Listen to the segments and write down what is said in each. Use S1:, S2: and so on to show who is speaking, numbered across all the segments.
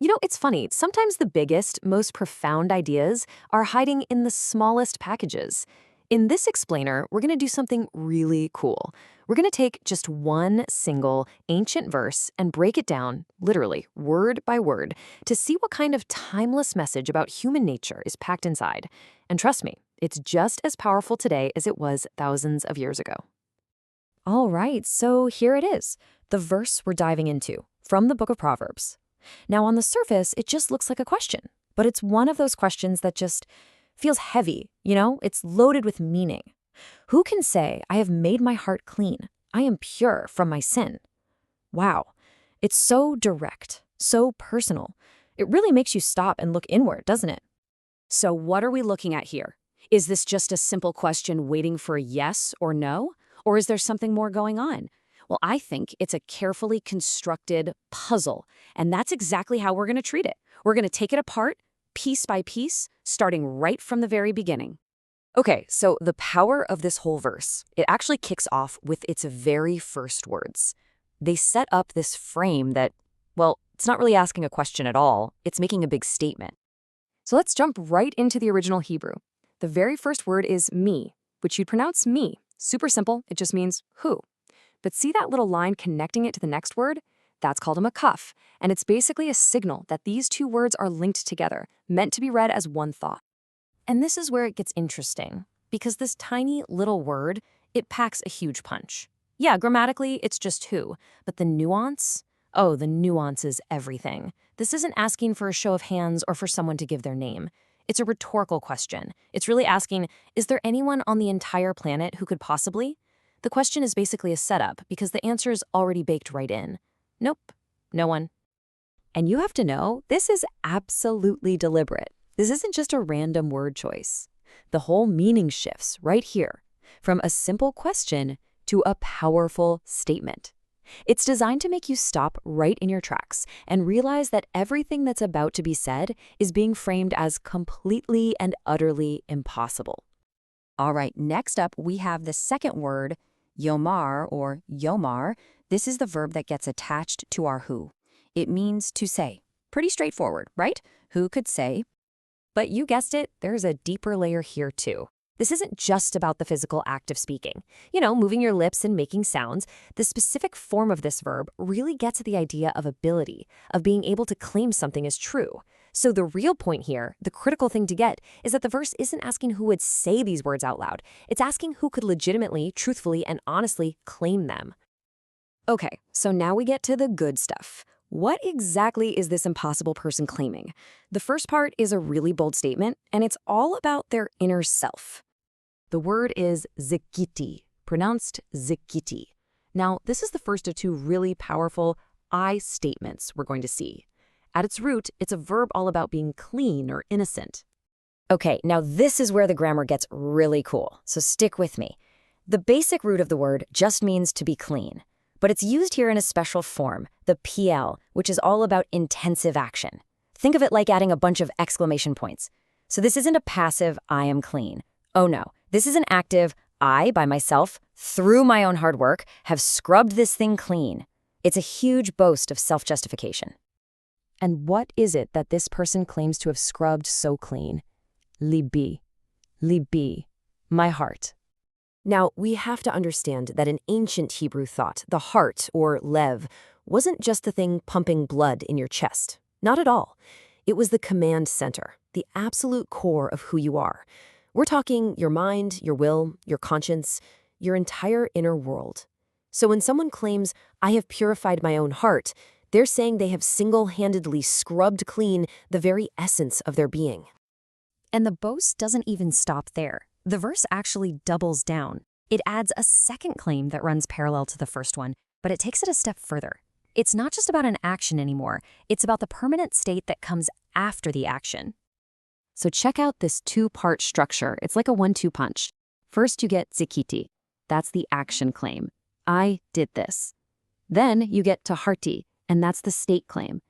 S1: It's funny. Sometimes the biggest, most profound ideas are hiding in the smallest packages. In this explainer, we're going to do something really cool. We're going to take just one single ancient verse and break it down, literally, word by word, to see what kind of timeless message about human nature is packed inside. And trust me, it's just as powerful today as it was thousands of years ago. All right, so here it is, the verse we're diving into, from the book of Proverbs. Now, on the surface, it just looks like a question, but it's one of those questions that just feels heavy, It's loaded with meaning. Who can say, I have made my heart clean, I am pure from my sin? Wow, it's so direct, so personal. It really makes you stop and look inward, doesn't it?
S2: So what are we looking at here? Is this just a simple question waiting for a yes or no? Or is there something more going on? Well, I think it's a carefully constructed puzzle, and that's exactly how we're going to treat it. We're going to take it apart, piece by piece, starting right from the very beginning.
S1: Okay, so the power of this whole verse, it actually kicks off with its very first words. They set up this frame that, well, it's not really asking a question at all, it's making a big statement. So let's jump right into the original Hebrew. The very first word is me, which you'd pronounce me. Super simple, it just means who. But see that little line connecting it to the next word? That's called a maqqef, and it's basically a signal that these two words are linked together, meant to be read as one thought. And this is where it gets interesting, because this tiny little word, it packs a huge punch. Yeah, grammatically, it's just who, but the nuance? Oh, the nuance is everything. This isn't asking for a show of hands or for someone to give their name. It's a rhetorical question. It's really asking, is there anyone on the entire planet who could possibly? The question is basically a setup because the answer is already baked right in. Nope, no one. And you have to know, this is absolutely deliberate. This isn't just a random word choice. The whole meaning shifts right here, from a simple question to a powerful statement. It's designed to make you stop right in your tracks and realize that everything that's about to be said is being framed as completely and utterly impossible. All right, next up, we have the second word, yomar or yomar. This is the verb that gets attached to our who. It means to say. Pretty straightforward, right? Who could say? But you guessed it, there's a deeper layer here too. This isn't just about the physical act of speaking. Moving your lips and making sounds. The specific form of this verb really gets at the idea of ability, of being able to claim something as true. So the real point here, the critical thing to get, is that the verse isn't asking who would say these words out loud. It's asking who could legitimately, truthfully, and honestly claim them. Okay, so now we get to the good stuff. What exactly is this impossible person claiming? The first part is a really bold statement, and it's all about their inner self. The word is zikiti, pronounced zikiti. Now, this is the first of two really powerful I statements we're going to see. At its root, it's a verb all about being clean or innocent. Okay, now this is where the grammar gets really cool, so stick with me. The basic root of the word just means to be clean, but it's used here in a special form, the PL, which is all about intensive action. Think of it like adding a bunch of exclamation points. So this isn't a passive, I am clean. Oh no, this is an active, I, by myself, through my own hard work, have scrubbed this thing clean. It's a huge boast of self-justification. And what is it that this person claims to have scrubbed so clean? Libi. Libi. My heart. Now, we have to understand that in ancient Hebrew thought, the heart, or lev, wasn't just the thing pumping blood in your chest. Not at all. It was the command center, the absolute core of who you are. We're talking your mind, your will, your conscience, your entire inner world. So when someone claims, I have purified my own heart, they're saying they have single-handedly scrubbed clean the very essence of their being. And the boast doesn't even stop there. The verse actually doubles down. It adds a second claim that runs parallel to the first one, but it takes it a step further. It's not just about an action anymore. It's about the permanent state that comes after the action. So check out this two-part structure. It's like a 1-2 punch. First, you get zikiti. That's the action claim. I did this. Then you get taharti, and that's the state claim.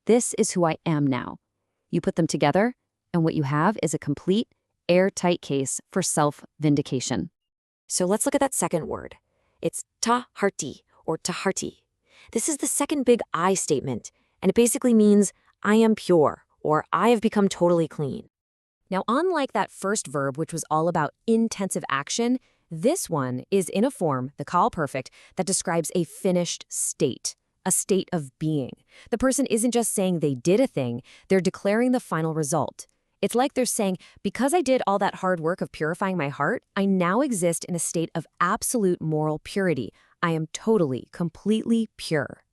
S1: This is who I am now. You put them together, and what you have is a complete, airtight case for self-vindication. So let's look at that second word. It's taharti, or taharti. This is the second big I statement, and it basically means,
S2: I am pure, or I have become totally clean. Now, unlike that first verb, which was all about intensive action, this one is in a form, the call perfect, that describes a finished state, a state of being. The person isn't just saying they did a thing, they're declaring the final result. It's like they're saying, because I did all that hard work of purifying my heart, I now exist in a state of absolute moral purity. I am totally, completely pure.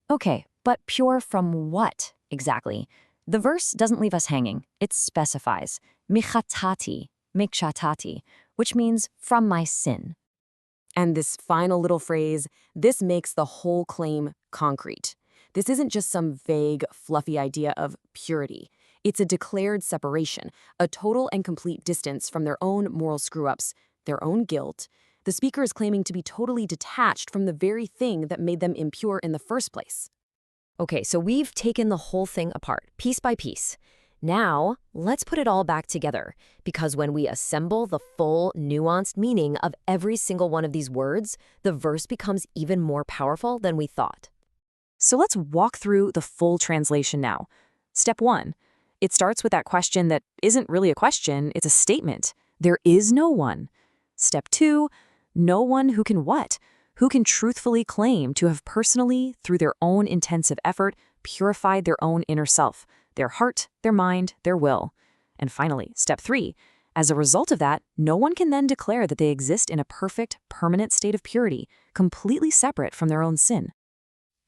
S1: Okay, but pure from what exactly? The verse doesn't leave us hanging. It specifies, michatati, mikshatati, which means from my sin.
S2: And this final little phrase, this makes the whole claim concrete. This isn't just some vague, fluffy idea of purity. It's a declared separation, a total and complete distance from their own moral screw-ups, their own guilt. The speaker is claiming to be totally detached from the very thing that made them impure in the first place. Okay, so we've taken the whole thing apart, piece by piece. Now, let's put it all back together, because when we assemble the full, nuanced meaning of every single one of these words, the verse becomes even more powerful than we thought.
S1: So let's walk through the full translation now. Step 1. It starts with that question that isn't really a question, it's a statement. There is no one. Step 2. No one who can what? Who can truthfully claim to have personally, through their own intensive effort, purified their own inner self, their heart, their mind, their will. And finally, step 3. As a result of that, no one can then declare that they exist in a perfect, permanent state of purity, completely separate from their own sin.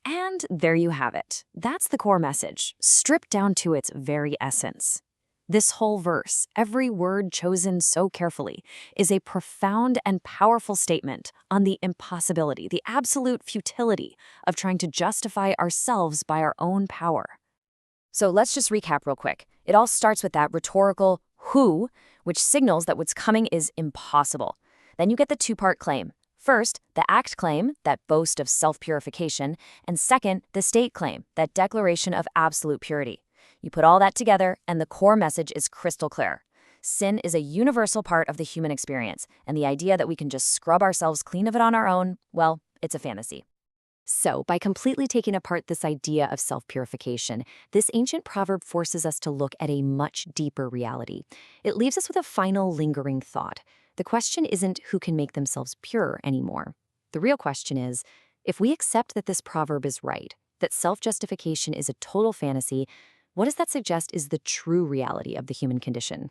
S2: And there you have it. That's the core message, stripped down to its very essence. This whole verse, every word chosen so carefully, is a profound and powerful statement on the impossibility, the absolute futility of trying to justify ourselves by our own power. So let's just recap real quick. It all starts with that rhetorical who, which signals that what's coming is impossible. Then you get the two-part claim. First, the act claim, that boast of self-purification, and second, the state claim, that declaration of absolute purity. You put all that together, and the core message is crystal clear. Sin is a universal part of the human experience, and the idea that we can just scrub ourselves clean of it on our own, well, it's a fantasy. So, by completely taking apart this idea of self-purification, this ancient proverb forces us to look at a much deeper reality. It leaves us with a final lingering thought. The question isn't who can make themselves pure anymore. The real question is, if we accept that this proverb is right, that self-justification is a total fantasy, what does that suggest is the true reality of the human condition?